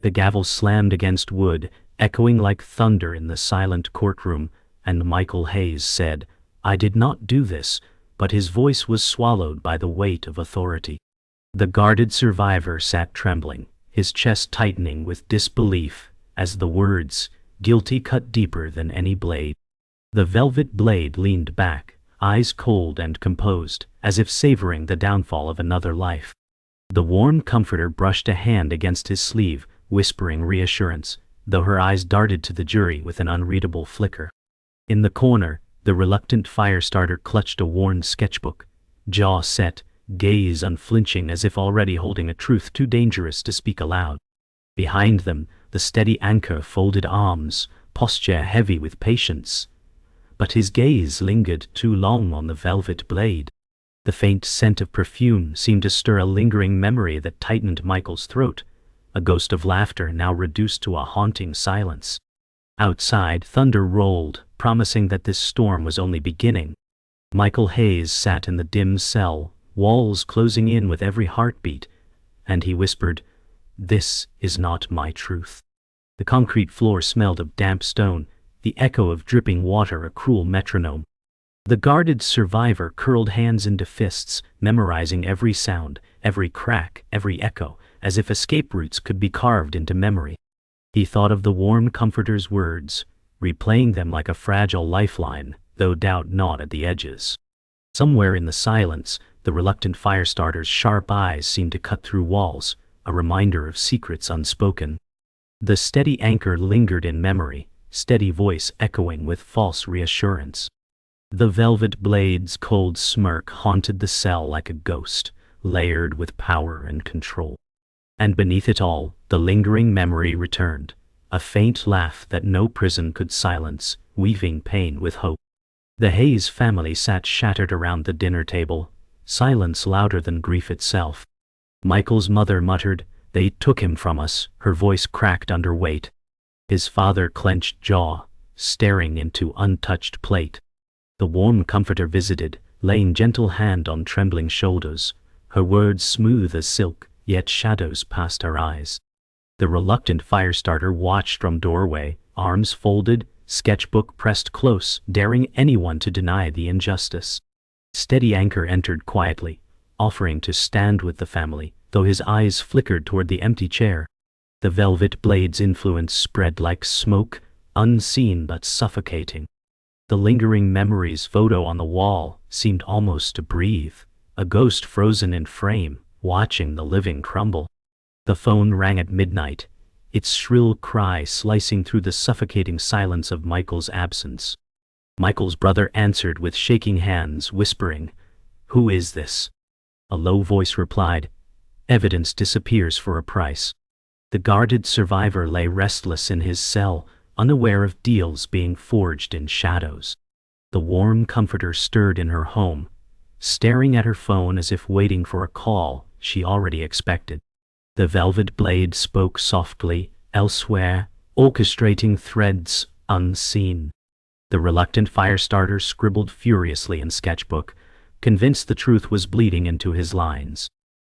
The gavel slammed against wood, echoing like thunder in the silent courtroom, and Michael Hayes said, "I did not do this," but his voice was swallowed by the weight of authority. The guarded survivor sat trembling, his chest tightening with disbelief, as the words, "guilty," cut deeper than any blade. The velvet blade leaned back, eyes cold and composed, as if savoring the downfall of another life. The warm comforter brushed a hand against his sleeve, whispering reassurance, though her eyes darted to the jury with an unreadable flicker. In the corner, the reluctant fire-starter clutched a worn sketchbook, jaw set, gaze unflinching as if already holding a truth too dangerous to speak aloud. Behind them, the steady anchor folded arms, posture heavy with patience. But his gaze lingered too long on the velvet blade. The faint scent of perfume seemed to stir a lingering memory that tightened Michael's throat, a ghost of laughter now reduced to a haunting silence. Outside, thunder rolled, promising that this storm was only beginning. Michael Hayes sat in the dim cell, walls closing in with every heartbeat, and he whispered, "This is not my truth." The concrete floor smelled of damp stone, the echo of dripping water a cruel metronome. The guarded survivor curled hands into fists, memorizing every sound, every crack, every echo, as if escape routes could be carved into memory. He thought of the warm comforter's words, replaying them like a fragile lifeline, though doubt gnawed at the edges. Somewhere in the silence, the reluctant fire-starter's sharp eyes seemed to cut through walls, a reminder of secrets unspoken. The steady anchor lingered in memory, steady voice echoing with false reassurance. The velvet blade's cold smirk haunted the cell like a ghost, layered with power and control. And beneath it all, the lingering memory returned, a faint laugh that no prison could silence, weaving pain with hope. The Hayes family sat shattered around the dinner table, silence louder than grief itself. Michael's mother muttered, "They took him from us," her voice cracked under weight. His father clenched jaw, staring into untouched plate. The warm comforter visited, laying gentle hand on trembling shoulders, her words smooth as silk, yet shadows past her eyes. The reluctant fire-starter watched from doorway, arms folded, sketchbook pressed close, daring anyone to deny the injustice. Steady anchor entered quietly, offering to stand with the family, though his eyes flickered toward the empty chair. The velvet blade's influence spread like smoke, unseen but suffocating. The lingering memory's photo on the wall seemed almost to breathe, a ghost frozen in frame, watching the living crumble. The phone rang at midnight, its shrill cry slicing through the suffocating silence of Michael's absence. Michael's brother answered with shaking hands, whispering, "Who is this?" A low voice replied, "Evidence disappears for a price." The guarded survivor lay restless in his cell, unaware of deals being forged in shadows. The warm comforter stirred in her home, staring at her phone as if waiting for a call she already expected. The velvet blade spoke softly, elsewhere, orchestrating threads unseen. The reluctant fire-starter scribbled furiously in sketchbook, convinced the truth was bleeding into his lines.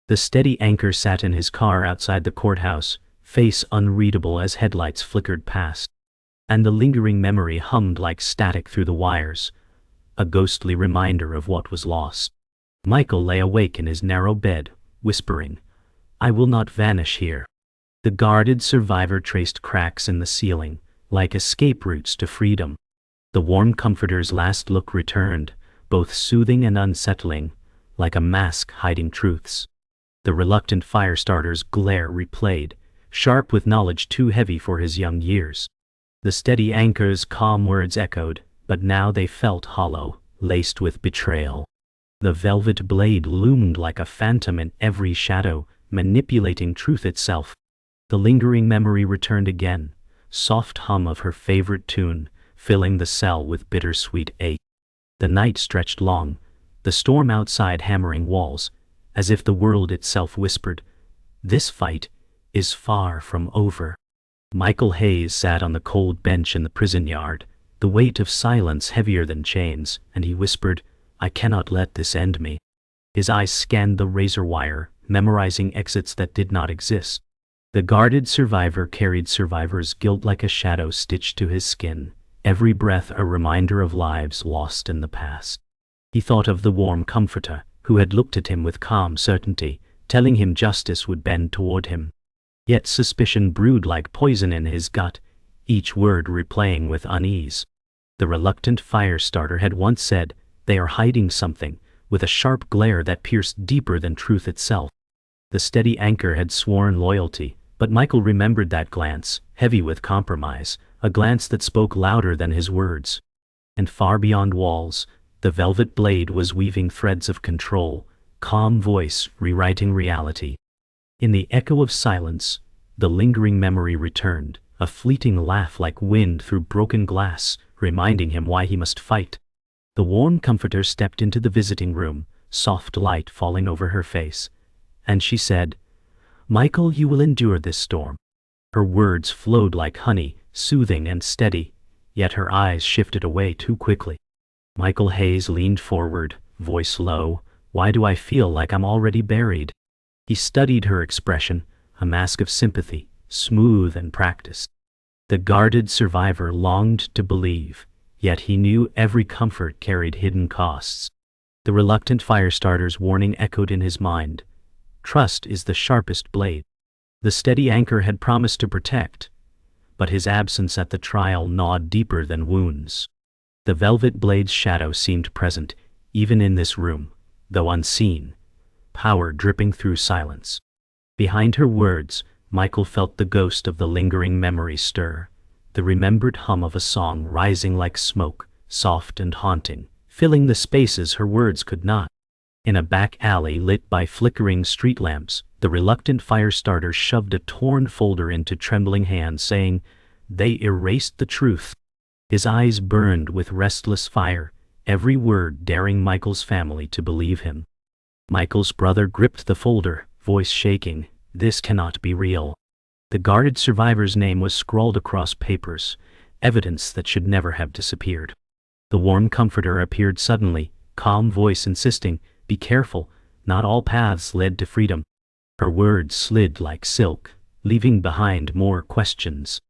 The steady anchor sat in his car outside the courthouse, face unreadable as headlights flickered past. And the lingering memory hummed like static through the wires, a ghostly reminder of what was lost. Michael lay awake in his narrow bed, whispering, "I will not vanish here." The guarded survivor traced cracks in the ceiling, like escape routes to freedom. The warm comforter's last look returned, both soothing and unsettling, like a mask hiding truths. The reluctant fire-starter's glare replayed, sharp with knowledge too heavy for his young years. The steady anchor's calm words echoed, but now they felt hollow, laced with betrayal. The velvet blade loomed like a phantom in every shadow, manipulating truth itself. The lingering memory returned again, soft hum of her favorite tune, filling the cell with bittersweet ache. The night stretched long, the storm outside hammering walls, as if the world itself whispered, "This fight is far from over." Michael Hayes sat on the cold bench in the prison yard, the weight of silence heavier than chains, and he whispered, "I cannot let this end me." His eyes scanned the razor wire, memorizing exits that did not exist. The guarded survivor carried survivor's guilt like a shadow stitched to his skin, every breath a reminder of lives lost in the past. He thought of the warm comforter, who had looked at him with calm certainty, telling him justice would bend toward him. Yet suspicion brewed like poison in his gut, each word replaying with unease. The reluctant fire starter had once said, "They are hiding something," with a sharp glare that pierced deeper than truth itself. The steady anchor had sworn loyalty, but Michael remembered that glance, heavy with compromise, a glance that spoke louder than his words. And far beyond walls, the velvet blade was weaving threads of control, calm voice rewriting reality. In the echo of silence, the lingering memory returned, a fleeting laugh like wind through broken glass, reminding him why he must fight. The warm comforter stepped into the visiting room, soft light falling over her face, and she said, "Michael, you will endure this storm." Her words flowed like honey, soothing and steady, yet her eyes shifted away too quickly. Michael Hayes leaned forward, voice low. "Why do I feel like I'm already buried?" He studied her expression, a mask of sympathy, smooth and practiced. The guarded survivor longed to believe, yet he knew every comfort carried hidden costs. The reluctant firestarter's warning echoed in his mind. Trust is the sharpest blade. The steady anchor had promised to protect, but his absence at the trial gnawed deeper than wounds. The velvet blade's shadow seemed present, even in this room, though unseen, power dripping through silence. Behind her words, Michael felt the ghost of the lingering memory stir, the remembered hum of a song rising like smoke, soft and haunting, filling the spaces her words could not. In a back alley lit by flickering street lamps, the reluctant firestarter shoved a torn folder into trembling hands, saying, "They erased the truth." His eyes burned with restless fire, every word daring Michael's family to believe him. Michael's brother gripped the folder, voice shaking. "This cannot be real." The guarded survivor's name was scrawled across papers, evidence that should never have disappeared. The warm comforter appeared suddenly, calm voice insisting, "Be careful, not all paths led to freedom." Her words slid like silk, leaving behind more questions.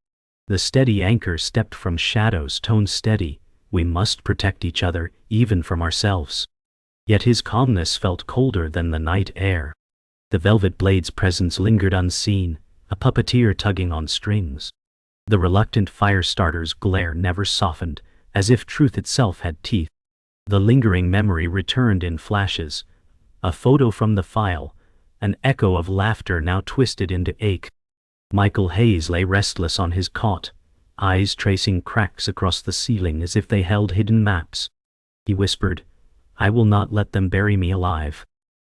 The steady anchor stepped from shadows, tone steady. "We must protect each other, even from ourselves." Yet his calmness felt colder than the night air. The velvet blade's presence lingered unseen, a puppeteer tugging on strings. The reluctant firestarter's glare never softened, as if truth itself had teeth. The lingering memory returned in flashes, a photo from the file, an echo of laughter now twisted into ache. Michael Hayes lay restless on his cot, eyes tracing cracks across the ceiling as if they held hidden maps. He whispered, "I will not let them bury me alive."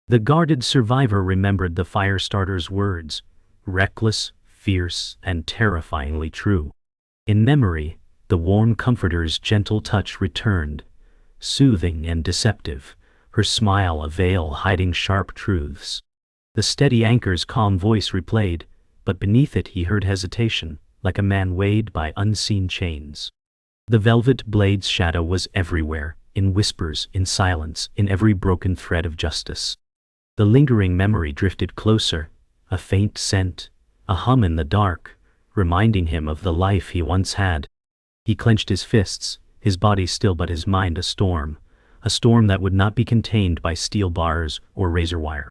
The guarded survivor remembered the firestarter's words, reckless, fierce, and terrifyingly true. In memory, the warm comforter's gentle touch returned, soothing and deceptive, her smile a veil hiding sharp truths. The steady anchor's calm voice replayed, but beneath it he heard hesitation, like a man weighed by unseen chains. The velvet blade's shadow was everywhere, in whispers, in silence, in every broken thread of justice. The lingering memory drifted closer, a faint scent, a hum in the dark, reminding him of the life he once had. He clenched his fists, his body still but his mind a storm that would not be contained by steel bars or razor wire.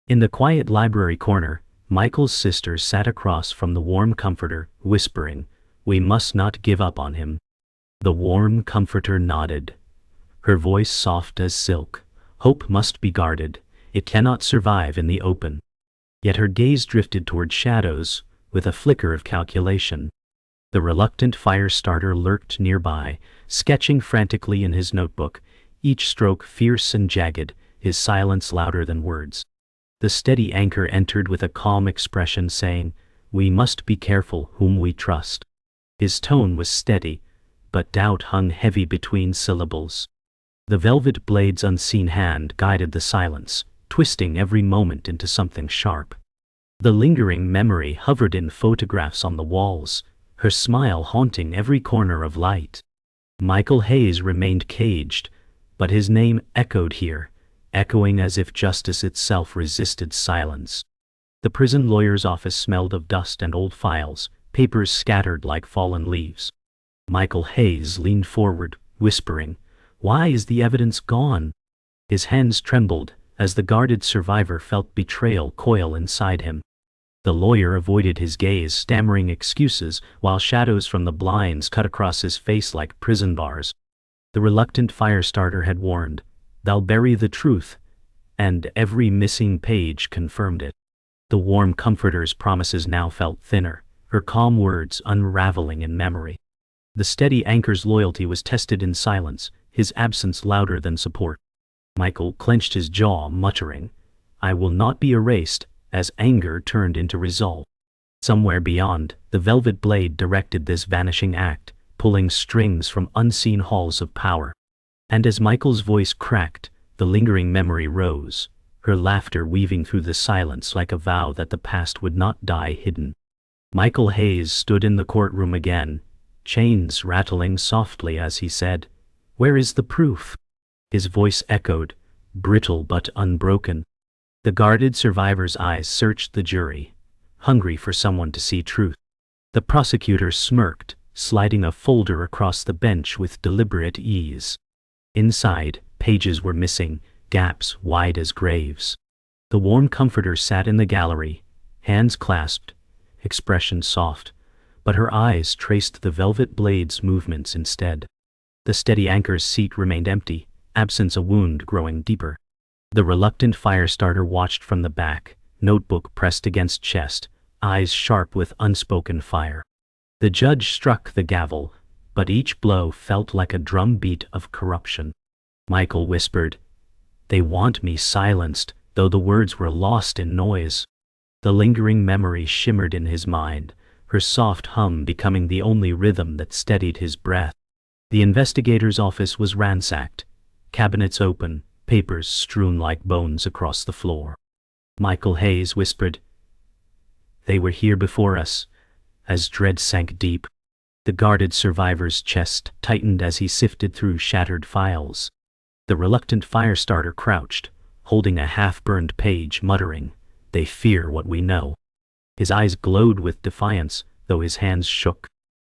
In the quiet library corner, Michael's sister sat across from the warm comforter, whispering, "We must not give up on him." The warm comforter nodded, her voice soft as silk. "Hope must be guarded, it cannot survive in the open." Yet her gaze drifted toward shadows, with a flicker of calculation. The reluctant firestarter lurked nearby, sketching frantically in his notebook, each stroke fierce and jagged, his silence louder than words. The steady anchor entered with a calm expression, saying, "We must be careful whom we trust." His tone was steady, but doubt hung heavy between syllables. The velvet blade's unseen hand guided the silence, twisting every moment into something sharp. The lingering memory hovered in photographs on the walls, her smile haunting every corner of light. Michael Hayes remained caged, but his name echoed here, echoing as if justice itself resisted silence. The prison lawyer's office smelled of dust and old files, papers scattered like fallen leaves. Michael Hayes leaned forward, whispering, "Why is the evidence gone?" His hands trembled as the guarded survivor felt betrayal coil inside him. The lawyer avoided his gaze, stammering excuses, while shadows from the blinds cut across his face like prison bars. The reluctant firestarter had warned, "They'll bury the truth," and every missing page confirmed it. The warm comforter's promises now felt thinner, her calm words unraveling in memory. The steady anchor's loyalty was tested in silence, his absence louder than support. Michael clenched his jaw, muttering, "I will not be erased," as anger turned into resolve. Somewhere beyond, the velvet blade directed this vanishing act, pulling strings from unseen halls of power. And as Michael's voice cracked, the lingering memory rose, her laughter weaving through the silence like a vow that the past would not die hidden. Michael Hayes stood in the courtroom again, chains rattling softly as he said, "Where is the proof?" His voice echoed, brittle but unbroken. The guarded survivor's eyes searched the jury, hungry for someone to see truth. The prosecutor smirked, sliding a folder across the bench with deliberate ease. Inside, pages were missing, gaps wide as graves. The warm comforter sat in the gallery, hands clasped, expression soft, but her eyes traced the velvet blade's movements instead. The steady anchor's seat remained empty, absence a wound growing deeper. The reluctant firestarter watched from the back, notebook pressed against chest, eyes sharp with unspoken fire. The judge struck the gavel, but each blow felt like a drumbeat of corruption. Michael whispered, "They want me silenced," though the words were lost in noise. The lingering memory shimmered in his mind, her soft hum becoming the only rhythm that steadied his breath. The investigator's office was ransacked, cabinets open, papers strewn like bones across the floor. Michael Hayes whispered, "They were here before us," as dread sank deep. The guarded survivor's chest tightened as he sifted through shattered files. The reluctant firestarter crouched, holding a half-burned page, muttering, "They fear what we know." His eyes glowed with defiance, though his hands shook.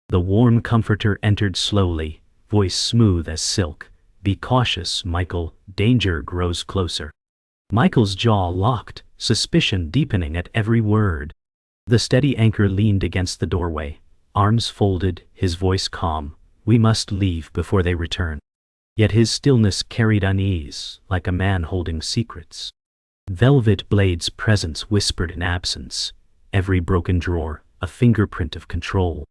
The warm comforter entered slowly, voice smooth as silk. "Be cautious, Michael, danger grows closer." Michael's jaw locked, suspicion deepening at every word. The steady anchor leaned against the doorway, arms folded, his voice calm, "We must leave before they return." Yet his stillness carried unease, like a man holding secrets. Velvet Blade's presence whispered in absence, every broken drawer, a fingerprint of control.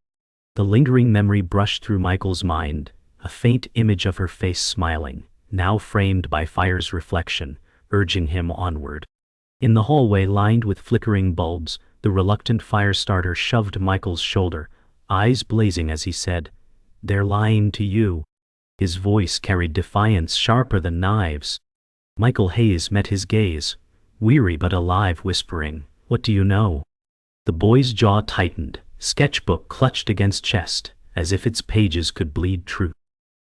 The lingering memory brushed through Michael's mind, a faint image of her face smiling, now framed by fire's reflection, urging him onward. In the hallway lined with flickering bulbs, the reluctant firestarter shoved Michael's shoulder, eyes blazing as he said, "They're lying to you." His voice carried defiance sharper than knives. Michael Hayes met his gaze, weary but alive, whispering, "What do you know?" The boy's jaw tightened, sketchbook clutched against chest, as if its pages could bleed truth.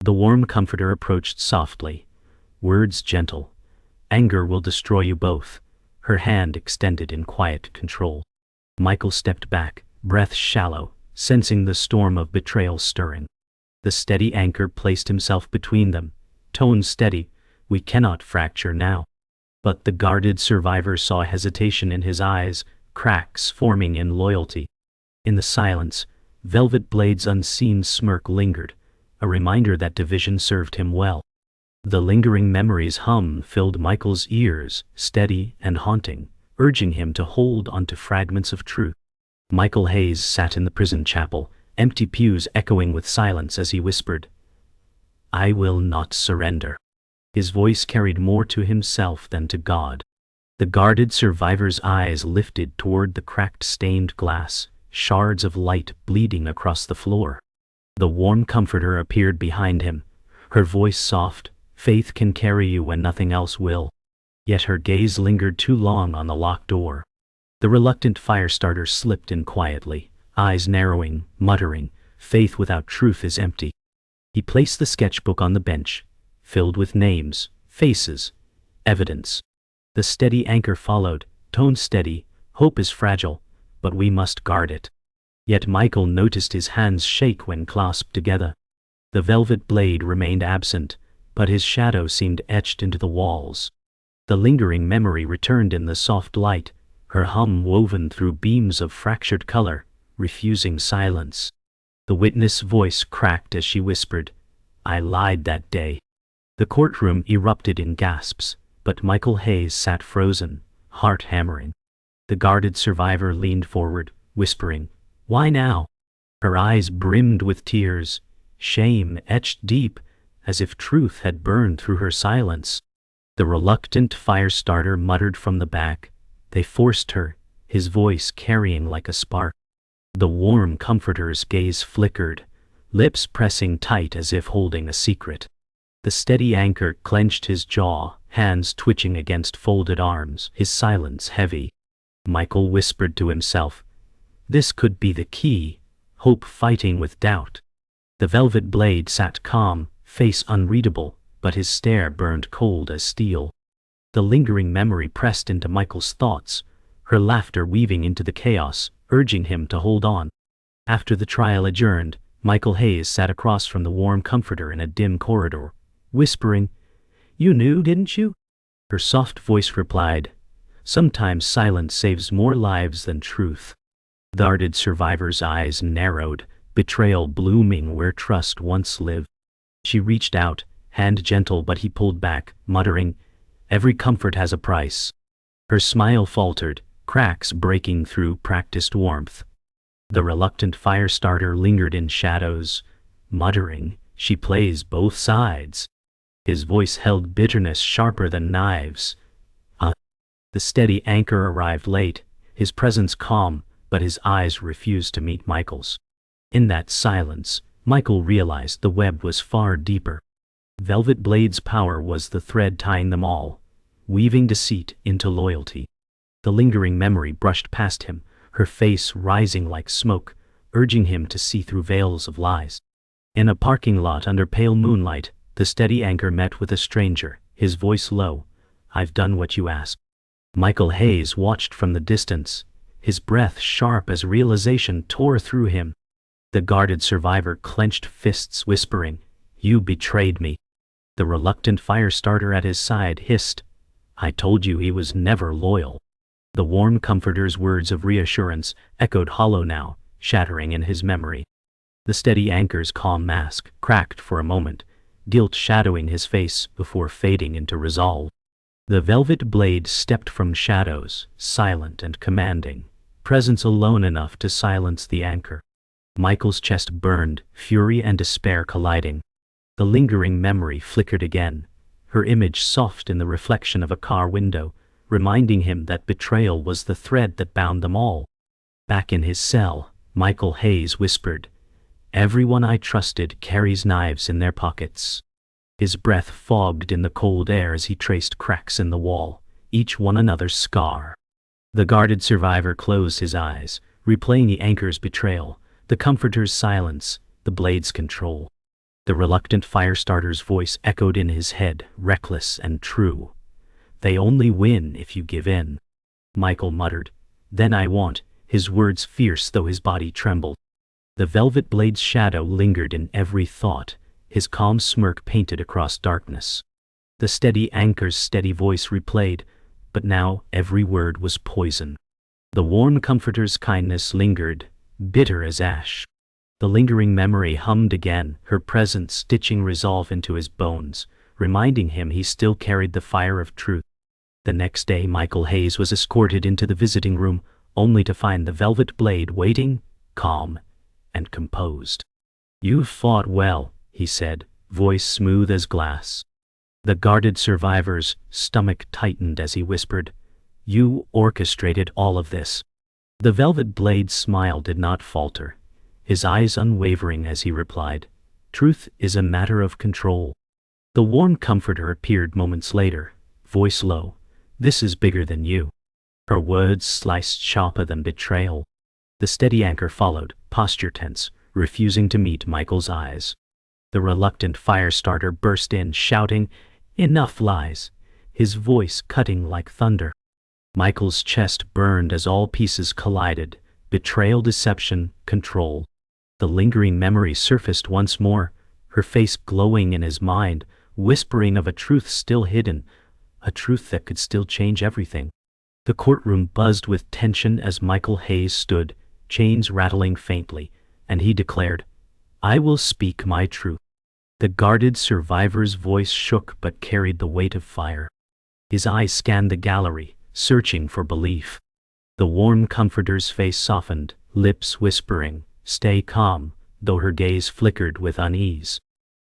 The warm comforter approached softly, words gentle. "Anger will destroy you both," her hand extended in quiet control. Michael stepped back, breath shallow, sensing the storm of betrayal stirring. The steady anchor placed himself between them, tone steady, "We cannot fracture now." But the guarded survivor saw hesitation in his eyes, cracks forming in loyalty. In the silence, Velvet Blade's unseen smirk lingered, a reminder that division served him well. The lingering memory's hum filled Michael's ears, steady and haunting, urging him to hold onto fragments of truth. Michael Hayes sat in the prison chapel, empty pews echoing with silence as he whispered, "I will not surrender." His voice carried more to himself than to God. The guarded survivor's eyes lifted toward the cracked stained glass, shards of light bleeding across the floor. The warm comforter appeared behind him, her voice soft, "Faith can carry you when nothing else will." Yet her gaze lingered too long on the locked door. The reluctant firestarter slipped in quietly, eyes narrowing, muttering, "Faith without truth is empty." He placed the sketchbook on the bench, filled with names, faces, evidence. The steady anchor followed, tone steady, Hope is fragile, but we must guard it. Yet Michael noticed his hands shake when clasped together. The velvet blade remained absent, but his shadow seemed etched into the walls. The lingering memory returned in the soft light, her hum woven through beams of fractured color, refusing silence. The witness' voice cracked as she whispered, "I lied that day." The courtroom erupted in gasps, but Michael Hayes sat frozen, heart hammering. The guarded survivor leaned forward, whispering, "Why now?" Her eyes brimmed with tears, shame etched deep, as if truth had burned through her silence. The reluctant fire-starter muttered from the back, "They forced her," his voice carrying like a spark. The warm comforter's gaze flickered, lips pressing tight as if holding a secret. The steady anchor clenched his jaw, hands twitching against folded arms, his silence heavy. Michael whispered to himself, "This could be the key," hope fighting with doubt. The velvet blade sat calm, face unreadable, but his stare burned cold as steel. The lingering memory pressed into Michael's thoughts, her laughter weaving into the chaos, urging him to hold on. After the trial adjourned, Michael Hayes sat across from the warm comforter in a dim corridor, whispering, "You knew, didn't you?" Her soft voice replied, "Sometimes silence saves more lives than truth." The guarded survivor's eyes narrowed, betrayal blooming where trust once lived. She reached out, hand gentle, but he pulled back, muttering, "Every comfort has a price." Her smile faltered, cracks breaking through practiced warmth. The reluctant fire-starter lingered in shadows, muttering, "She plays both sides." His voice held bitterness sharper than knives. The steady anchor arrived late, his presence calm, but his eyes refused to meet Michael's. In that silence, Michael realized the web was far deeper. Velvet Blade's power was the thread tying them all, weaving deceit into loyalty. The lingering memory brushed past him, her face rising like smoke, urging him to see through veils of lies. In a parking lot under pale moonlight, the steady anchor met with a stranger, his voice low, "I've done what you asked." Michael Hayes watched from the distance, his breath sharp as realization tore through him. The guarded survivor clenched fists, whispering, "You betrayed me." The reluctant fire-starter at his side hissed, "I told you he was never loyal." The warm comforter's words of reassurance echoed hollow now, shattering in his memory. The steady anchor's calm mask cracked for a moment, guilt shadowing his face before fading into resolve. The velvet blade stepped from shadows, silent and commanding, presence alone enough to silence the anchor. Michael's chest burned, fury and despair colliding. The lingering memory flickered again, her image soft in the reflection of a car window, reminding him that betrayal was the thread that bound them all. Back in his cell, Michael Hayes whispered, "Everyone I trusted carries knives in their pockets." His breath fogged in the cold air as he traced cracks in the wall, each one another scar. The guarded survivor closed his eyes, replaying the anchor's betrayal, the comforter's silence, the blade's control. The reluctant fire-starter's voice echoed in his head, reckless and true. "They only win if you give in." Michael muttered, "Then I won't," his words fierce though his body trembled. The velvet blade's shadow lingered in every thought, his calm smirk painted across darkness. The steady anchor's steady voice replayed, but now every word was poison. The warm comforter's kindness lingered, bitter as ash. The lingering memory hummed again, her presence stitching resolve into his bones, reminding him he still carried the fire of truth. The next day Michael Hayes was escorted into the visiting room, only to find the velvet blade waiting, calm and composed. "You've fought well," he said, voice smooth as glass. The guarded survivor's stomach tightened as he whispered, "You orchestrated all of this." The velvet blade's smile did not falter, his eyes unwavering as he replied, "Truth is a matter of control." The warm comforter appeared moments later, voice low, "This is bigger than you." Her words sliced sharper than betrayal. The steady anchor followed, posture tense, refusing to meet Michael's eyes. The reluctant fire-starter burst in, shouting, "Enough lies," his voice cutting like thunder. Michael's chest burned as all pieces collided. Betrayal, deception, control. The lingering memory surfaced once more, her face glowing in his mind, whispering of a truth still hidden, a truth that could still change everything. The courtroom buzzed with tension as Michael Hayes stood, chains rattling faintly, and he declared, "I will speak my truth." The guarded survivor's voice shook but carried the weight of fire. His eyes scanned the gallery, searching for belief. The warm comforter's face softened, lips whispering, "Stay calm," though her gaze flickered with unease.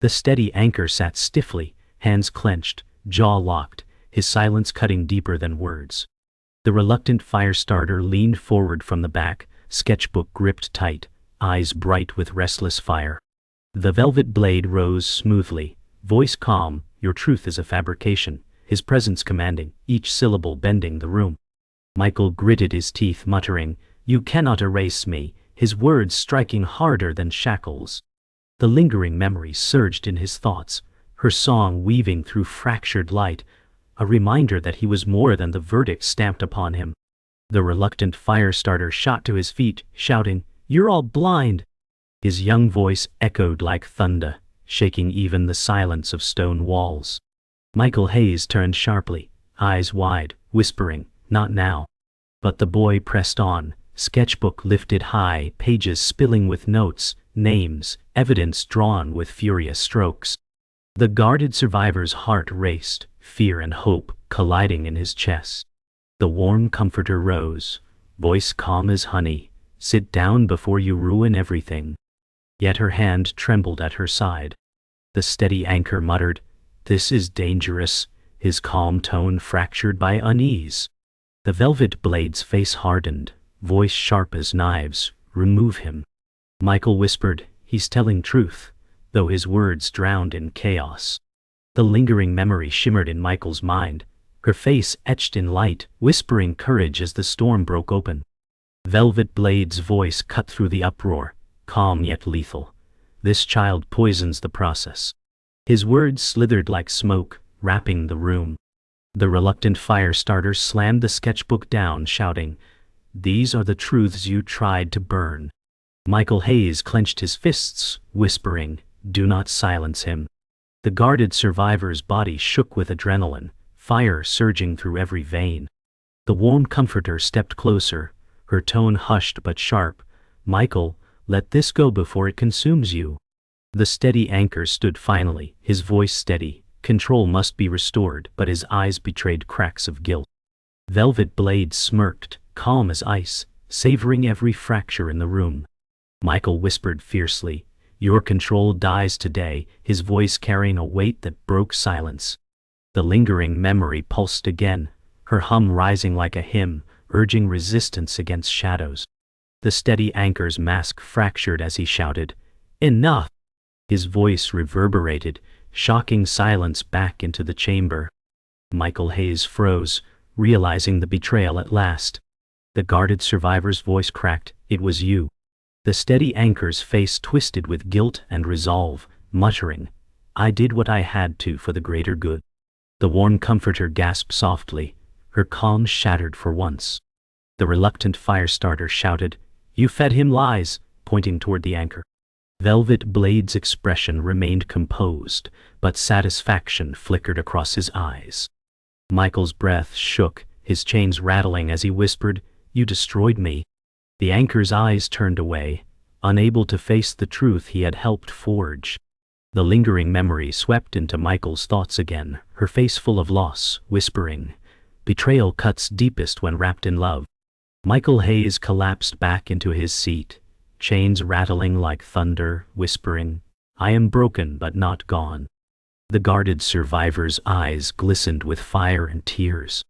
The steady anchor sat stiffly, hands clenched, jaw locked, his silence cutting deeper than words. The reluctant firestarter leaned forward from the back, sketchbook gripped tight, eyes bright with restless fire. The velvet blade rose smoothly, voice calm, "Your truth is a fabrication," his presence commanding, each syllable bending the room. Michael gritted his teeth, muttering, "You cannot erase me," his words striking harder than shackles. The lingering memory surged in his thoughts, her song weaving through fractured light, a reminder that he was more than the verdict stamped upon him. The reluctant firestarter shot to his feet, shouting, "You're all blind!" His young voice echoed like thunder, shaking even the silence of stone walls. Michael Hayes turned sharply, eyes wide, whispering, "Not now." But the boy pressed on, sketchbook lifted high, pages spilling with notes, names, evidence drawn with furious strokes. The guarded survivor's heart raced, fear and hope colliding in his chest. The warm comforter rose, voice calm as honey, "Sit down before you ruin everything." Yet her hand trembled at her side. The steady anchor muttered, "This is dangerous," his calm tone fractured by unease. The velvet blade's face hardened, voice sharp as knives, "Remove him." Michael whispered, "He's telling truth," though his words drowned in chaos. The lingering memory shimmered in Michael's mind, her face etched in light, whispering courage as the storm broke open. Velvet Blade's voice cut through the uproar, calm yet lethal. "This child poisons the process." His words slithered like smoke, wrapping the room. The reluctant firestarter slammed the sketchbook down, shouting, "These are the truths you tried to burn." Michael Hayes clenched his fists, whispering, "Do not silence him." The guarded survivor's body shook with adrenaline, fire surging through every vein. The warm comforter stepped closer, her tone hushed but sharp, "Michael, let this go before it consumes you." The steady anchor stood finally, his voice steady. Control must be restored, but his eyes betrayed cracks of guilt. Velvet Blade smirked, calm as ice, savoring every fracture in the room. Michael whispered fiercely, "Your control dies today," his voice carrying a weight that broke silence. The lingering memory pulsed again, her hum rising like a hymn, urging resistance against shadows. The steady anchor's mask fractured as he shouted, "Enough!" His voice reverberated, shocking silence back into the chamber. Michael Hayes froze, realizing the betrayal at last. The guarded survivor's voice cracked, "It was you." The steady anchor's face twisted with guilt and resolve, muttering, "I did what I had to for the greater good." The warm comforter gasped softly, her calm shattered for once. The reluctant firestarter shouted, "You fed him lies," pointing toward the anchor. Velvet Blade's expression remained composed, but satisfaction flickered across his eyes. Michael's breath shook, his chains rattling as he whispered, "You destroyed me." The anchor's eyes turned away, unable to face the truth he had helped forge. The lingering memory swept into Michael's thoughts again, her face full of loss, whispering, "Betrayal cuts deepest when wrapped in love." Michael Hayes collapsed back into his seat, chains rattling like thunder, whispering, "I am broken but not gone." The guarded survivor's eyes glistened with fire and tears.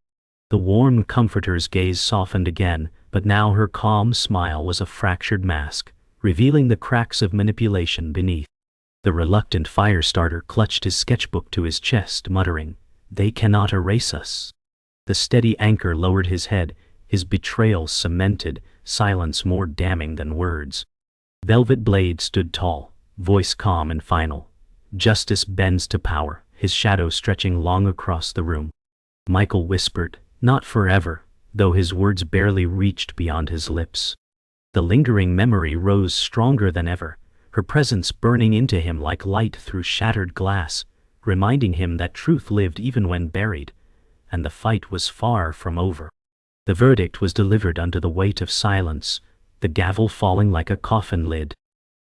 The warm comforter's gaze softened again, but now her calm smile was a fractured mask, revealing the cracks of manipulation beneath. The reluctant firestarter clutched his sketchbook to his chest, muttering, "They cannot erase us." The steady anchor lowered his head, his betrayal cemented, silence more damning than words. Velvet Blade stood tall, voice calm and final. "Justice bends to power," his shadow stretching long across the room. Michael whispered, "Not forever," though his words barely reached beyond his lips. The lingering memory rose stronger than ever, her presence burning into him like light through shattered glass, reminding him that truth lived even when buried, and the fight was far from over. The verdict was delivered under the weight of silence, the gavel falling like a coffin lid.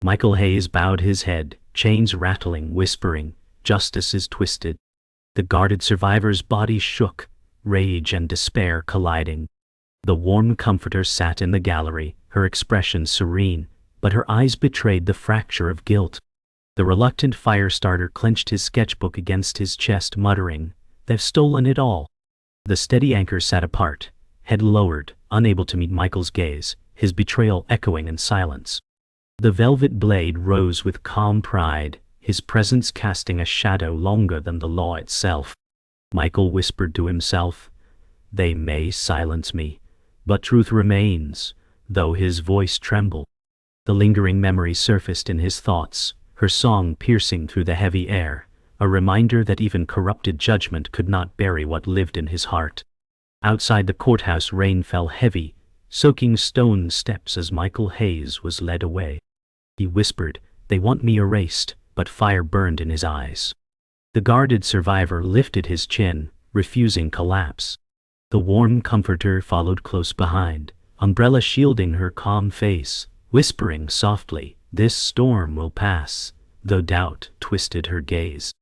Michael Hayes bowed his head, chains rattling, whispering, "Justice is twisted." The guarded survivor's body shook, rage and despair colliding. The warm comforter sat in the gallery, her expression serene, but her eyes betrayed the fracture of guilt. The reluctant fire-starter clenched his sketchbook against his chest, muttering, "They've stolen it all." The steady anchor sat apart, head lowered, unable to meet Michael's gaze, his betrayal echoing in silence. The velvet blade rose with calm pride, his presence casting a shadow longer than the law itself. Michael whispered to himself, "They may silence me, but truth remains," though his voice trembled. The lingering memory surfaced in his thoughts, her song piercing through the heavy air, a reminder that even corrupted judgment could not bury what lived in his heart. Outside the courthouse, rain fell heavy, soaking stone steps as Michael Hayes was led away. He whispered, "They want me erased," but fire burned in his eyes. The guarded survivor lifted his chin, refusing collapse. The warm comforter followed close behind, umbrella shielding her calm face, whispering softly, "This storm will pass," though doubt twisted her gaze.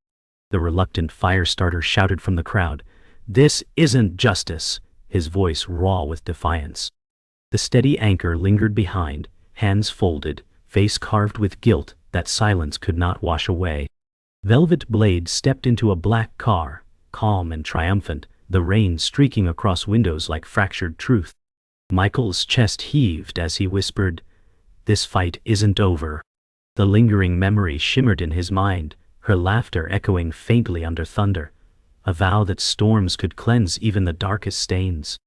The reluctant fire-starter shouted from the crowd, "This isn't justice," his voice raw with defiance. The steady anchor lingered behind, hands folded, face carved with guilt that silence could not wash away. Velvet Blade stepped into a black car, calm and triumphant, the rain streaking across windows like fractured truth. Michael's chest heaved as he whispered, "This fight isn't over." The lingering memory shimmered in his mind, her laughter echoing faintly under thunder, a vow that storms could cleanse even the darkest stains.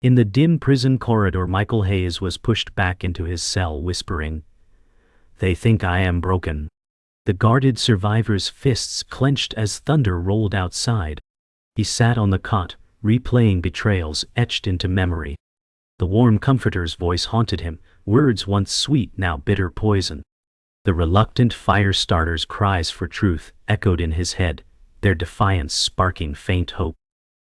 In the dim prison corridor, Michael Hayes was pushed back into his cell, whispering, "They think I am broken." The guarded survivor's fists clenched as thunder rolled outside. He sat on the cot, replaying betrayals etched into memory. The warm comforter's voice haunted him, words once sweet, now bitter poison. The reluctant fire-starter's cries for truth echoed in his head, their defiance sparking faint hope.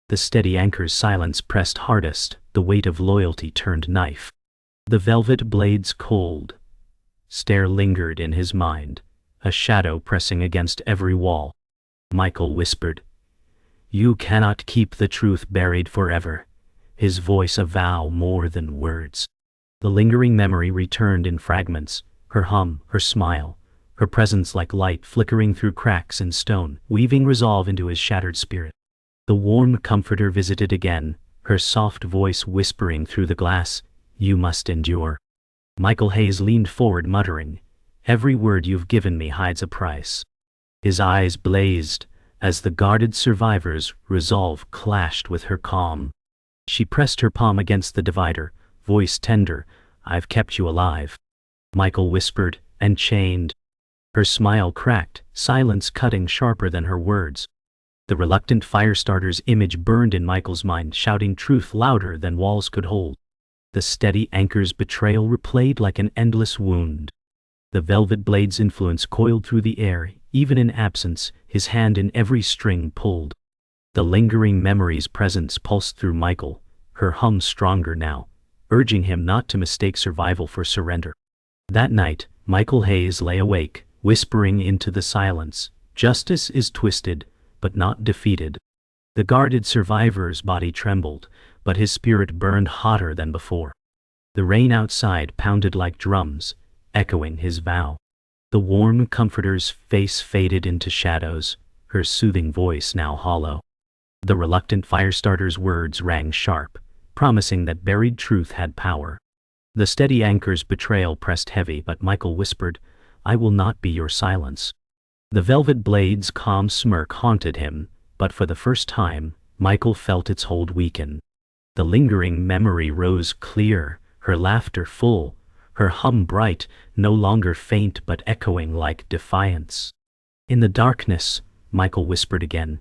The steady anchor's silence pressed hardest, the weight of loyalty turned knife. The velvet blade's cold stare lingered in his mind, a shadow pressing against every wall. Michael whispered, "You cannot keep the truth buried forever," his voice a vow more than words. The lingering memory returned in fragments, her hum, her smile, her presence like light flickering through cracks in stone, weaving resolve into his shattered spirit. The warm comforter visited again, her soft voice whispering through the glass, "You must endure." Michael Hayes leaned forward, muttering, "Every word you've given me hides a price." His eyes blazed as the guarded survivor's resolve clashed with her calm. She pressed her palm against the divider, voice tender, "I've kept you alive." Michael whispered, "And chained." Her smile cracked, silence cutting sharper than her words. The reluctant fire-starter's image burned in Michael's mind, shouting truth louder than walls could hold. The steady anchor's betrayal replayed like an endless wound. The velvet blade's influence coiled through the air, even in absence, his hand in every string pulled. The lingering memory's presence pulsed through Michael, her hum stronger now, urging him not to mistake survival for surrender. That night, Michael Hayes lay awake, whispering into the silence, "Justice is twisted, but not defeated." The guarded survivor's body trembled, but his spirit burned hotter than before. The rain outside pounded like drums, echoing his vow. The warm comforter's face faded into shadows, her soothing voice now hollow. The reluctant fire-starter's words rang sharp, promising that buried truth had power. The steady anchor's betrayal pressed heavy, but Michael whispered, "I will not be your silence." The velvet blade's calm smirk haunted him, but for the first time, Michael felt its hold weaken. The lingering memory rose clear, her laughter full, her hum bright, no longer faint but echoing like defiance. In the darkness, Michael whispered again,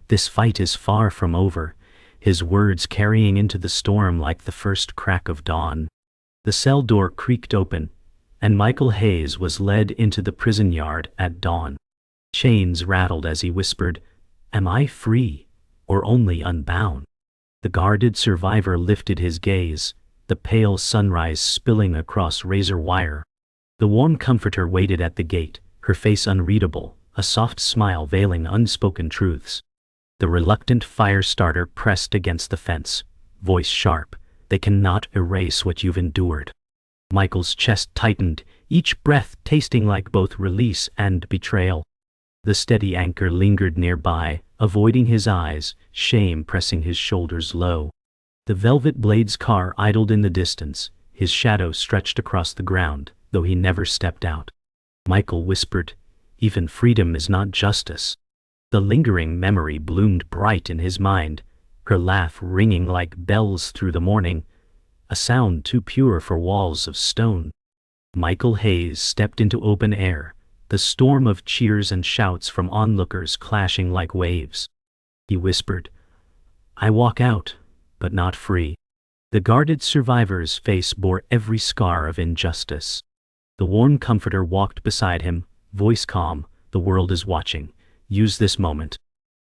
"This fight is far from over. his words carrying into the storm like the first crack of dawn. The cell door creaked open, and Michael Hayes was led into the prison yard at dawn. Chains rattled as he whispered, "Am I free, or only unbound?" The guarded survivor lifted his gaze, the pale sunrise spilling across razor wire. The warm comforter waited at the gate, her face unreadable, a soft smile veiling unspoken truths. The reluctant fire starter pressed against the fence, voice sharp, "They cannot erase what you've endured." Michael's chest tightened, each breath tasting like both release and betrayal. The steady anchor lingered nearby, avoiding his eyes, shame pressing his shoulders low. The Velvet Blade's car idled in the distance, his shadow stretched across the ground, though he never stepped out. Michael whispered, "Even freedom is not justice." The lingering memory bloomed bright in his mind, her laugh ringing like bells through the morning, a sound too pure for walls of stone. Michael Hayes stepped into open air, the storm of cheers and shouts from onlookers clashing like waves. He whispered, "I walk out, but not free." The guarded survivor's face bore every scar of injustice. The warm comforter walked beside him, voice calm, "The world is watching. Use this moment."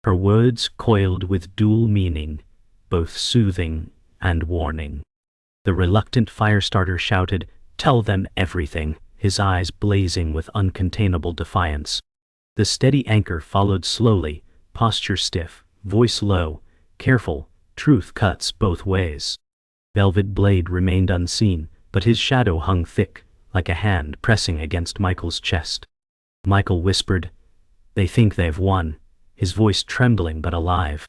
Her words coiled with dual meaning, both soothing and warning. The reluctant firestarter shouted, "Tell them everything," his eyes blazing with uncontainable defiance. The steady anchor followed slowly, posture stiff, voice low, "Careful, truth cuts both ways." Velvet Blade remained unseen, but his shadow hung thick, like a hand pressing against Michael's chest. Michael whispered, "They think they've won," his voice trembling but alive.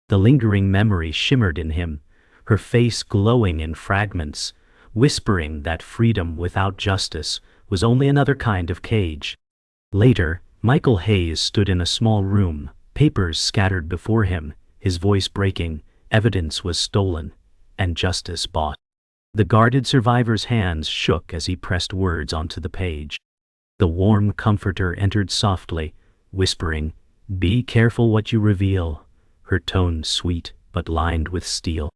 The lingering memory shimmered in him, her face glowing in fragments, whispering that freedom without justice was only another kind of cage. Later, Michael Hayes stood in a small room, papers scattered before him, his voice breaking, evidence was stolen, and justice bought. The guarded survivor's hands shook as he pressed words onto the page. The warm comforter entered softly, whispering, "Be careful what you reveal," her tone sweet but lined with steel.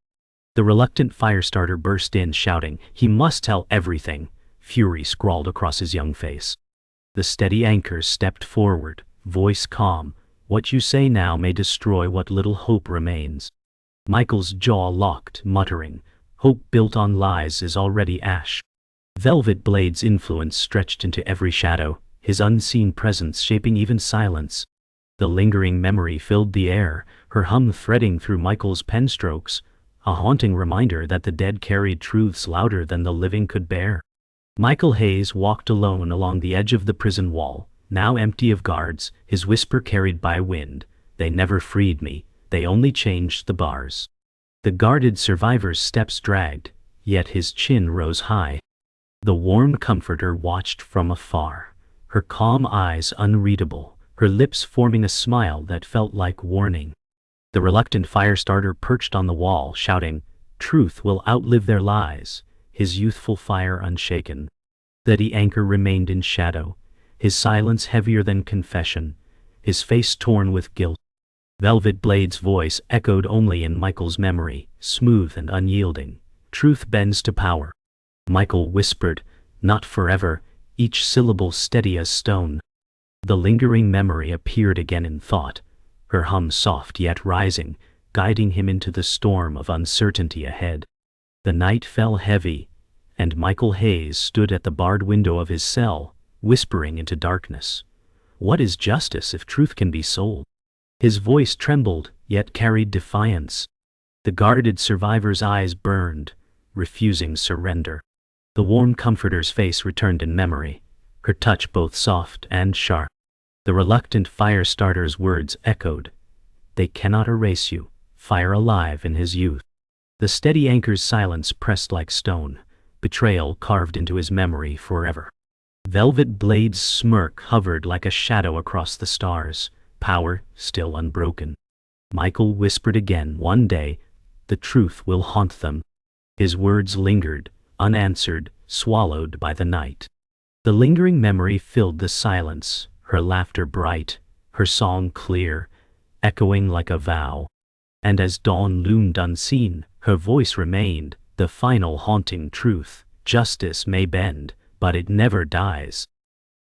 The reluctant firestarter burst in shouting, "He must tell everything," fury scrawled across his young face. The steady anchor stepped forward, voice calm, "What you say now may destroy what little hope remains." Michael's jaw locked, muttering, "Hope built on lies is already ash." Velvet Blade's influence stretched into every shadow, his unseen presence shaping even silence. The lingering memory filled the air, her hum threading through Michael's pen strokes, a haunting reminder that the dead carried truths louder than the living could bear. Michael Hayes walked alone along the edge of the prison wall, now empty of guards, his whisper carried by wind, "They never freed me, they only changed the bars." The guarded survivor's steps dragged, yet his chin rose high. The warm comforter watched from afar, her calm eyes unreadable, her lips forming a smile that felt like warning. The reluctant firestarter perched on the wall, shouting, "Truth will outlive their lies," his youthful fire unshaken. The anchor remained in shadow, his silence heavier than confession, his face torn with guilt. Velvet Blade's voice echoed only in Michael's memory, smooth and unyielding, "Truth bends to power." Michael whispered, "Not forever," each syllable steady as stone. The lingering memory appeared again in thought, her hum soft yet rising, guiding him into the storm of uncertainty ahead. The night fell heavy, and Michael Hayes stood at the barred window of his cell, whispering into darkness, "What is justice if truth can be sold?" His voice trembled, yet carried defiance. The guarded survivor's eyes burned, refusing surrender. The warm comforter's face returned in memory, her touch both soft and sharp. The reluctant firestarter's words echoed, "They cannot erase you," fire alive in his youth. The steady anchor's silence pressed like stone, betrayal carved into his memory forever. Velvet Blade's smirk hovered like a shadow across the stars, power still unbroken. Michael whispered again, "One day, the truth will haunt them." His words lingered, unanswered, swallowed by the night. The lingering memory filled the silence, her laughter bright, her song clear, echoing like a vow. And as dawn loomed unseen, her voice remained, the final haunting truth. Justice may bend, but it never dies.